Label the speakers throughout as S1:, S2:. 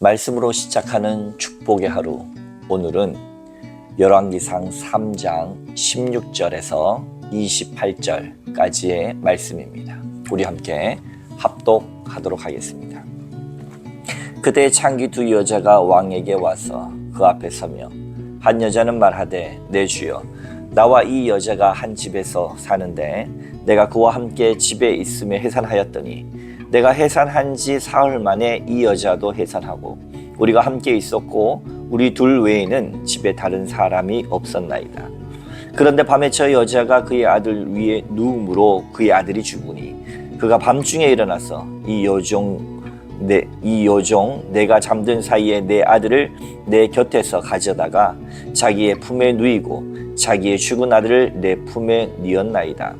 S1: 말씀으로 시작하는 축복의 하루. 오늘은 열왕기상 3장 16절에서 28절까지의 말씀입니다. 우리 함께 합독하도록 하겠습니다. 그때 창기 두 여자가 왕에게 와서 그 앞에 서며 한 여자는 말하되, 내 주여, 나와 이 여자가 한 집에서 사는데 내가 그와 함께 집에 있으며 해산하였더니 내가 해산한 지 사흘 만에 이 여자도 해산하고 우리가 함께 있었고 우리 둘 외에는 집에 다른 사람이 없었나이다. 그런데 밤에 저 여자가 그의 아들 위에 누움으로 그의 아들이 죽으니 그가 밤중에 일어나서 이 여종 내가 잠든 사이에 내 아들을 내 곁에서 가져다가 자기의 품에 누이고 자기의 죽은 아들을 내 품에 뉘었나이다.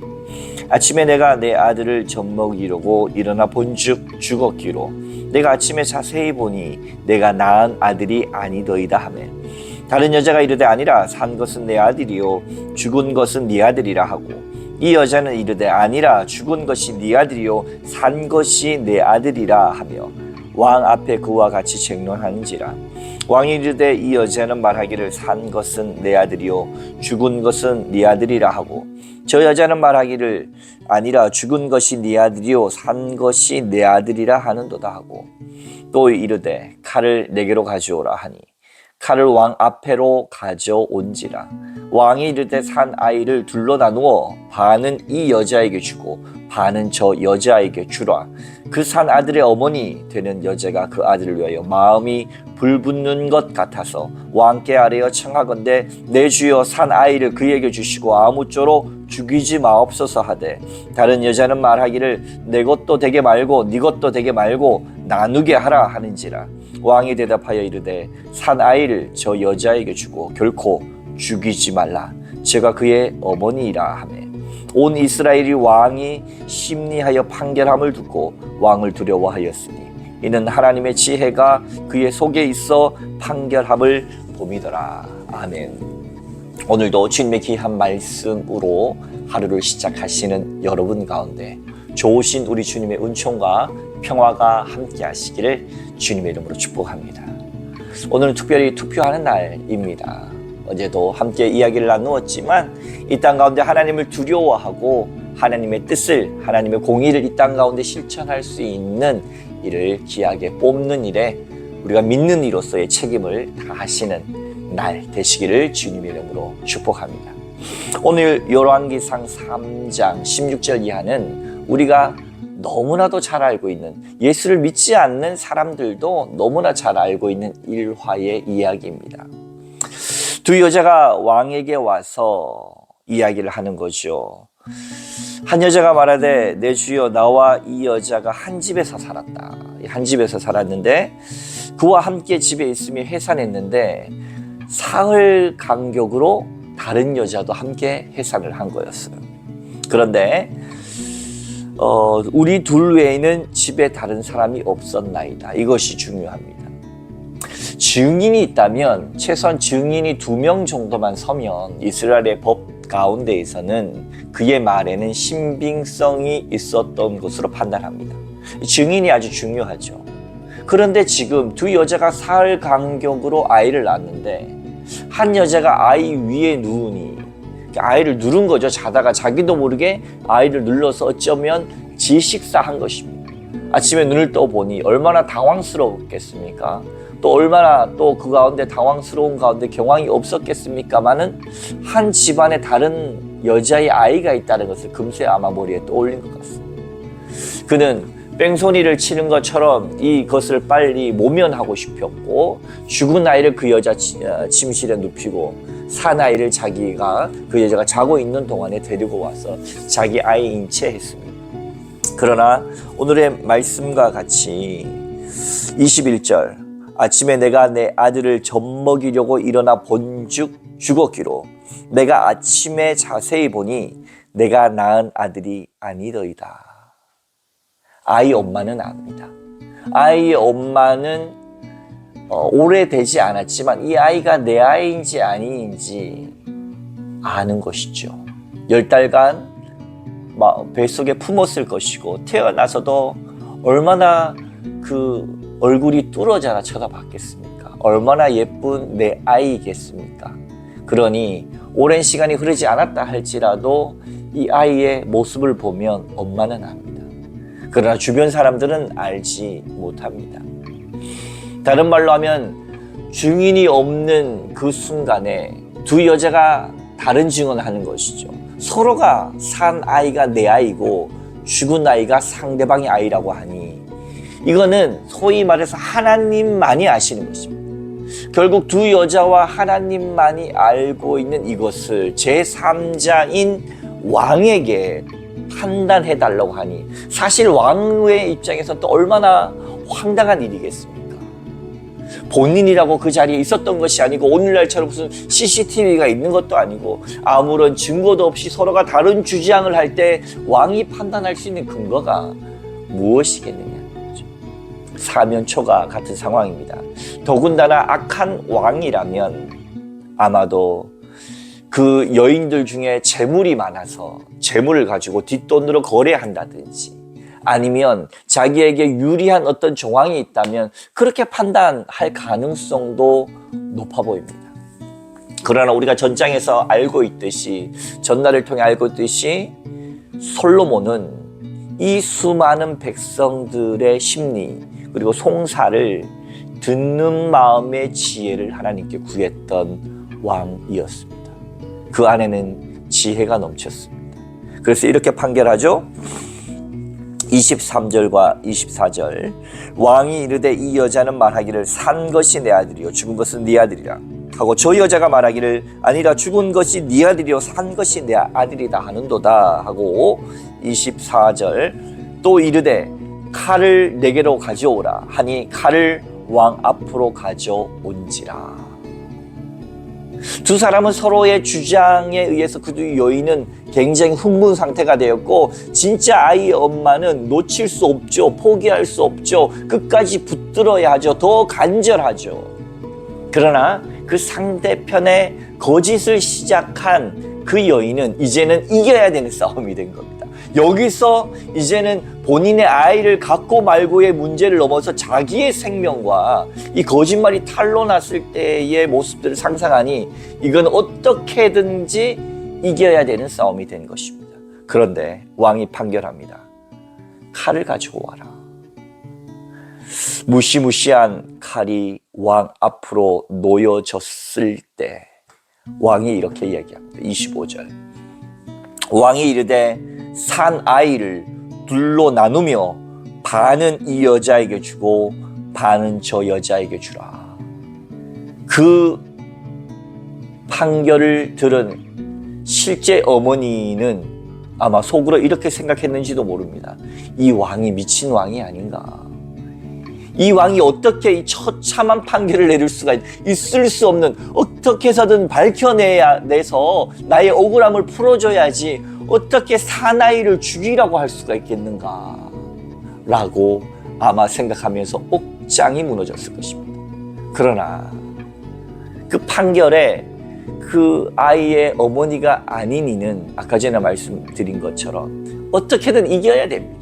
S1: 아침에 내가 내 아들을 젖먹이려고 일어나 본즉 죽었기로 내가 아침에 자세히 보니 내가 낳은 아들이 아니더이다 하매, 다른 여자가 이르되, 아니라 산 것은 내 아들이요 죽은 것은 네 아들이라 하고, 이 여자는 이르되, 아니라 죽은 것이 네 아들이요 산 것이 내 아들이라 하며 왕 앞에 그와 같이 쟁론하는지라. 왕이 이르되, 이 여자는 말하기를 산 것은 내 아들이요 죽은 것은 네 아들이라 하고, 저 여자는 말하기를 아니라 죽은 것이 네 아들이요 산 것이 내 아들이라 하는도다 하고, 또 이르되 칼을 내게로 가져오라 하니 칼을 왕 앞에로 가져온지라. 왕이 이르되, 산 아이를 둘로 나누어 반은 이 여자에게 주고 반은 저 여자에게 주라. 그 산 아들의 어머니 되는 여자가 그 아들을 위하여 마음이 불붙는 것 같아서 왕께 아뢰어 청하건대, 내 주여 산 아이를 그에게 주시고 아무쪼록 죽이지 마옵소서 하되, 다른 여자는 말하기를 내 것도 되게 말고 네 것도 되게 말고 나누게 하라 하는지라. 왕이 대답하여 이르되, 산 아이를 저 여자에게 주고 결코 죽이지 말라. 제가 그의 어머니이라 하매, 온 이스라엘이 왕이 심리하여 판결함을 듣고 왕을 두려워하였으니 이는 하나님의 지혜가 그의 속에 있어 판결함을 봄이더라. 아멘. 오늘도 주님의 귀한 말씀으로 하루를 시작하시는 여러분 가운데 좋으신 우리 주님의 은총과 평화가 함께 하시기를 주님의 이름으로 축복합니다. 오늘은 특별히 투표하는 날입니다. 어제도 함께 이야기를 나누었지만 이 땅 가운데 하나님을 두려워하고 하나님의 뜻을, 하나님의 공의를 이 땅 가운데 실천할 수 있는 이를 귀하게 뽑는 일에 우리가 믿는 이로서의 책임을 다하시는 날 되시기를 주님의 이름으로 축복합니다. 오늘 열왕기상 3장 16절 이하는 우리가 너무나도 잘 알고 있는, 예수를 믿지 않는 사람들도 너무나 잘 알고 있는 일화의 이야기입니다. 두 여자가 왕에게 와서 이야기를 하는 거죠. 한 여자가 말하되, 내 주여, 나와 이 여자가 한 집에서 살았다. 한 집에서 살았는데 그와 함께 집에 있으며 해산했는데 사흘 간격으로 다른 여자도 함께 해산을 한 거였어요. 그런데 우리 둘 외에는 집에 다른 사람이 없었나이다. 이것이 중요합니다. 증인이 있다면 최소한 증인이 2명 정도만 서면 이스라엘의 법 가운데에서는 그의 말에는 신빙성이 있었던 것으로 판단합니다. 증인이 아주 중요하죠. 그런데 지금 두 여자가 사흘 간격으로 아이를 낳았는데 한 여자가 아이 위에 누우니 아이를 누른 거죠. 자다가 자기도 모르게 아이를 눌러서 어쩌면 질식사한 것입니다. 아침에 눈을 떠보니 얼마나 당황스러웠겠습니까? 또 얼마나 또 그 가운데 당황스러운 가운데 경황이 없었겠습니까마는 한 집안에 다른 여자의 아이가 있다는 것을 금세 아마 머리에 떠올린 것 같습니다. 그는 뺑소니를 치는 것처럼 이것을 빨리 모면하고 싶었고, 죽은 아이를 그 여자 침실에 눕히고 산 아이를 자기가 그 여자가 자고 있는 동안에 데리고 와서 자기 아이 인체했습니다. 그러나 오늘의 말씀과 같이 21절, 아침에 내가 내 아들을 젖먹이려고 일어나 본즉 죽었기로 내가 아침에 자세히 보니 내가 낳은 아들이 아니더이다. 아이 엄마는 압니다. 아이의 엄마는 오래되지 않았지만 이 아이가 내 아이인지 아닌지 아는 것이죠. 10달간 뱃속에 품었을 것이고 태어나서도 얼마나 그 얼굴이 뚫어져라 쳐다봤겠습니까? 얼마나 예쁜 내 아이겠습니까? 그러니 오랜 시간이 흐르지 않았다 할지라도 이 아이의 모습을 보면 엄마는 압니다. 그러나 주변 사람들은 알지 못합니다. 다른 말로 하면 증인이 없는 그 순간에 두 여자가 다른 증언을 하는 것이죠. 서로가 산 아이가 내 아이고 죽은 아이가 상대방의 아이라고 하니 이거는 소위 말해서 하나님만이 아시는 것입니다. 결국 두 여자와 하나님만이 알고 있는 이것을 제3자인 왕에게 판단해 달라고 하니 사실 왕의 입장에서 또 얼마나 황당한 일이겠습니까? 본인이라고 그 자리에 있었던 것이 아니고 오늘날처럼 무슨 CCTV가 있는 것도 아니고 아무런 증거도 없이 서로가 다른 주장을 할 때 왕이 판단할 수 있는 근거가 무엇이겠느냐. 사면초가 같은 상황입니다. 더군다나 악한 왕이라면 아마도 그 여인들 중에 재물이 많아서 재물을 가지고 뒷돈으로 거래한다든지 아니면 자기에게 유리한 어떤 정황이 있다면 그렇게 판단할 가능성도 높아 보입니다. 그러나 우리가 전장에서 알고 있듯이 전날을 통해 알고 있듯이 솔로몬은 이 수많은 백성들의 심리 그리고 송사를 듣는 마음의 지혜를 하나님께 구했던 왕이었습니다. 그 안에는 지혜가 넘쳤습니다. 그래서 이렇게 판결하죠. 23절과 24절 왕이 이르되 이 여자는 말하기를 산 것이 내 아들이요 죽은 것은 네 아들이라 하고 저 여자가 말하기를 아니라 죽은 것이 네 아들이요 산 것이 내 아들이다 하는도다 하고 24절 또 이르되 칼을 내게로 가져오라 하니 칼을 왕 앞으로 가져온지라. 두 사람은 서로의 주장에 의해서 그 두 여인은 굉장히 흥분 상태가 되었고 진짜 아이의 엄마는 놓칠 수 없죠. 포기할 수 없죠. 끝까지 붙들어야 하죠. 더 간절하죠. 그러나 그 상대편의 거짓을 시작한 그 여인은 이제는 이겨야 되는 싸움이 된 겁니다. 여기서 이제는 본인의 아이를 갖고 말고의 문제를 넘어서 자기의 생명과 이 거짓말이 탄로났을 때의 모습들을 상상하니 이건 어떻게든지 이겨야 되는 싸움이 된 것입니다. 그런데 왕이 판결합니다. 칼을 가지고 와라. 무시무시한 칼이 왕 앞으로 놓여졌을 때 왕이 이렇게 이야기합니다. 25절 왕이 이르되 산 아이를 둘로 나누며 반은 이 여자에게 주고 반은 저 여자에게 주라. 그 판결을 들은 실제 어머니는 아마 속으로 이렇게 생각했는지도 모릅니다. 이 왕이 미친 왕이 아닌가. 이 왕이 어떻게 이 처참한 판결을 내릴 수가 있을 수 없는 어떻게 해서든 밝혀내서 나의 억울함을 풀어줘야지 어떻게 사나이를 죽이라고 할 수가 있겠는가 라고 아마 생각하면서 옥장이 무너졌을 것입니다. 그러나 그 판결에 그 아이의 어머니가 아닌 이는 아까 전에 말씀드린 것처럼 어떻게든 이겨야 됩니다.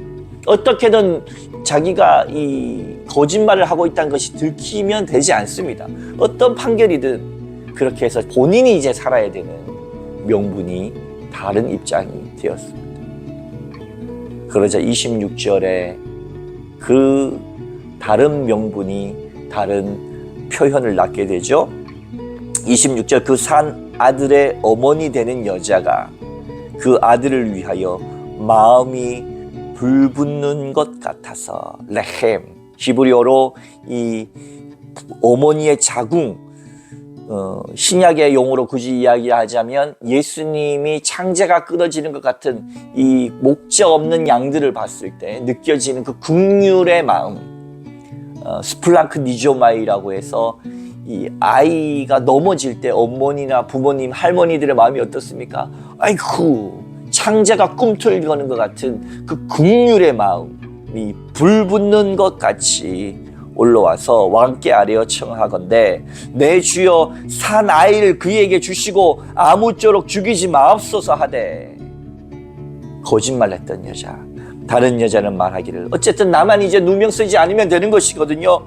S1: 어떻게든 자기가 이 거짓말을 하고 있다는 것이 들키면 되지 않습니다. 어떤 판결이든 그렇게 해서 본인이 이제 살아야 되는 명분이 다른 입장이 되었습니다. 그러자 26절에 그 다른 명분이 다른 표현을 낳게 되죠. 26절 그 산 아들의 어머니 되는 여자가 그 아들을 위하여 마음이 불붙는 것 같아서 레헴 히브리어로 이 어머니의 자궁 신약의 용어로 굳이 이야기하자면 예수님이 창자가 끊어지는 것 같은 이 목적 없는 양들을 봤을 때 느껴지는 그 긍휼의 마음 스플랑크 니조마이라고 해서 이 아이가 넘어질 때 어머니나 부모님 할머니들의 마음이 어떻습니까? 아이쿠 창자가 꿈틀거는 것 같은 그 긍휼의 마음이 불붙는 것 같이 올라와서 왕께 아뢰어 청하건대 내 주여 산 아이를 그에게 주시고 아무쪼록 죽이지 마옵소서 하되 거짓말했던 여자 다른 여자는 말하기를 어쨌든 나만 이제 누명 쓰지 않으면 되는 것이거든요.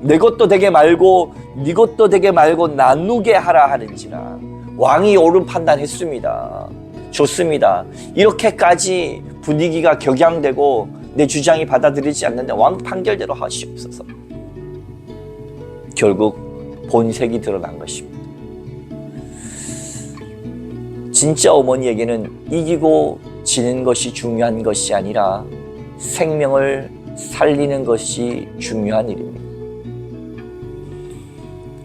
S1: 내 것도 되게 말고 네 것도 되게 말고 나누게 하라 하는지라. 왕이 옳은 판단했습니다. 좋습니다. 이렇게까지 분위기가 격양되고 내 주장이 받아들이지 않는데 왕 판결대로 하시옵소서. 결국 본색이 드러난 것입니다. 진짜 어머니에게는 이기고 지는 것이 중요한 것이 아니라 생명을 살리는 것이 중요한 일입니다.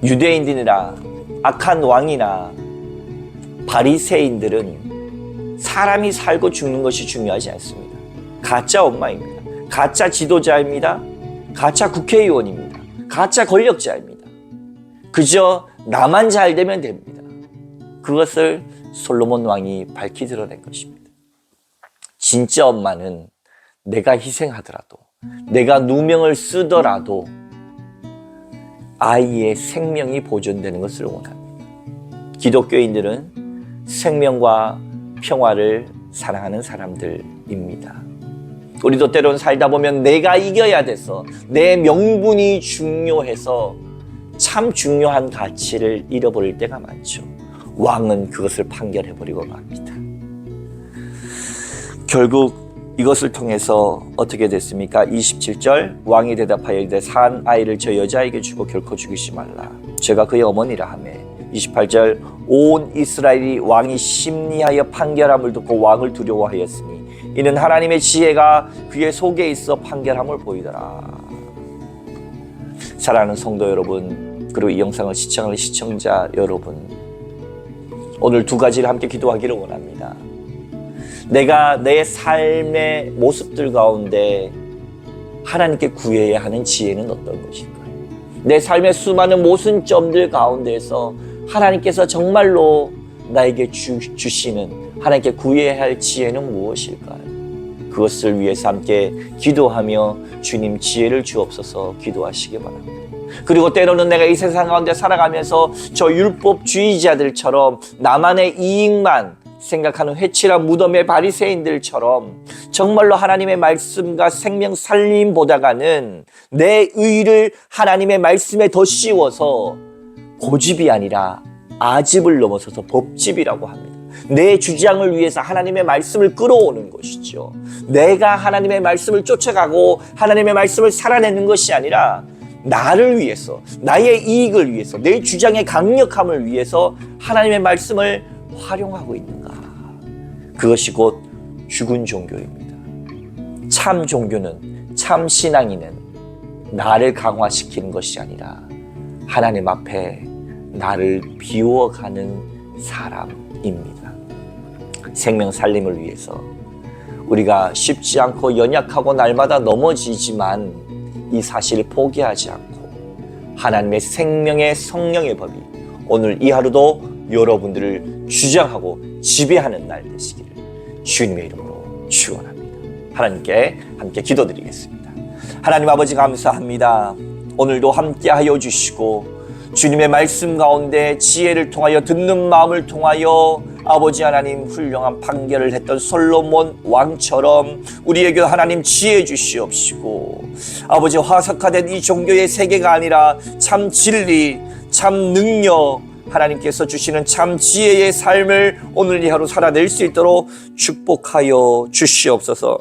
S1: 유대인들이나 악한 왕이나 바리새인들은 사람이 살고 죽는 것이 중요하지 않습니다. 가짜 엄마입니다. 가짜 지도자입니다. 가짜 국회의원입니다. 가짜 권력자입니다. 그저 나만 잘 되면 됩니다. 그것을 솔로몬 왕이 밝히 드러낸 것입니다. 진짜 엄마는 내가 희생하더라도, 내가 누명을 쓰더라도 아이의 생명이 보존되는 것을 원합니다. 기독교인들은 생명과 평화를 사랑하는 사람들입니다. 우리도 때론 살다 보면 내가 이겨야 돼서, 내 명분이 중요해서 참 중요한 가치를 잃어버릴 때가 많죠. 왕은 그것을 판결해버리고 맙니다. 결국 이것을 통해서 어떻게 됐습니까? 27절 왕이 대답하여 이르되 산 아이를 저 여자에게 주고 결코 죽이지 말라. 제가 그의 어머니라 하며 28절 온 이스라엘이 왕이 심리하여 판결함을 듣고 왕을 두려워하였으니 이는 하나님의 지혜가 그의 속에 있어 판결함을 보이더라. 사랑하는 성도 여러분, 그리고 이 영상을 시청하는 시청자 여러분, 오늘 두 가지를 함께 기도하기를 원합니다. 내가 내 삶의 모습들 가운데 하나님께 구해야 하는 지혜는 어떤 것일까요? 내 삶의 수많은 모순점들 가운데서 하나님께서 정말로 나에게 주시는, 하나님께 구해야 할 지혜는 무엇일까요? 그것을 위해서 함께 기도하며 주님 지혜를 주옵소서 기도하시기 바랍니다. 그리고 때로는 내가 이 세상 가운데 살아가면서 저 율법주의자들처럼 나만의 이익만 생각하는 회칠한 무덤의 바리새인들처럼 정말로 하나님의 말씀과 생명 살림보다가는 내 의를 하나님의 말씀에 더 씌워서 고집이 아니라 아집을 넘어서서 법집이라고 합니다. 내 주장을 위해서 하나님의 말씀을 끌어오는 것이죠. 내가 하나님의 말씀을 쫓아가고 하나님의 말씀을 살아내는 것이 아니라 나를 위해서, 나의 이익을 위해서, 내 주장의 강력함을 위해서 하나님의 말씀을 활용하고 있는가? 그것이 곧 죽은 종교입니다. 참 종교는, 참 신앙인은 나를 강화시키는 것이 아니라 하나님 앞에 나를 비워가는 사람입니다. 생명 살림을 위해서 우리가 쉽지 않고 연약하고 날마다 넘어지지만 이 사실을 포기하지 않고 하나님의 생명의 성령의 법이 오늘 이 하루도 여러분들을 주장하고 지배하는 날 되시기를 주님의 이름으로 축원합니다. 하나님께 함께 기도드리겠습니다. 하나님 아버지 감사합니다. 오늘도 함께하여 주시고 주님의 말씀 가운데 지혜를 통하여 듣는 마음을 통하여 아버지 하나님 훌륭한 판결을 했던 솔로몬 왕처럼 우리에게 하나님 지혜 주시옵시고 아버지 화석화된 이 종교의 세계가 아니라 참 진리, 참 능력, 하나님께서 주시는 참 지혜의 삶을 오늘 이 하루 살아낼 수 있도록 축복하여 주시옵소서.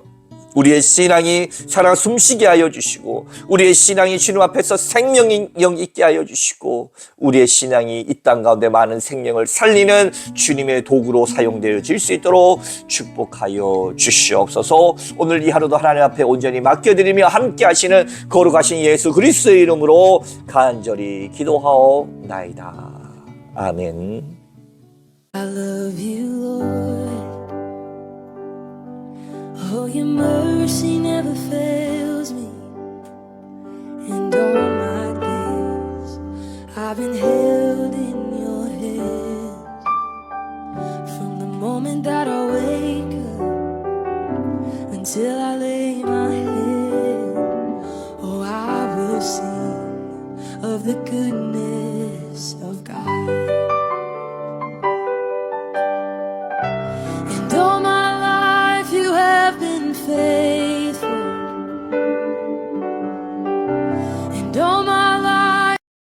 S1: 우리의 신앙이 살아 숨쉬게 하여 주시고 우리의 신앙이 주님 앞에서 생명력 있게 하여 주시고 우리의 신앙이 이 땅 가운데 많은 생명을 살리는 주님의 도구로 사용되어질 수 있도록 축복하여 주시옵소서. 오늘 이 하루도 하나님 앞에 온전히 맡겨드리며 함께 하시는 거룩하신 예수 그리스도의 이름으로 간절히 기도하옵나이다. 아멘.
S2: I love you, Lord. Oh, your mercy never fails me. And all my days I've been held in your hands. From the moment that I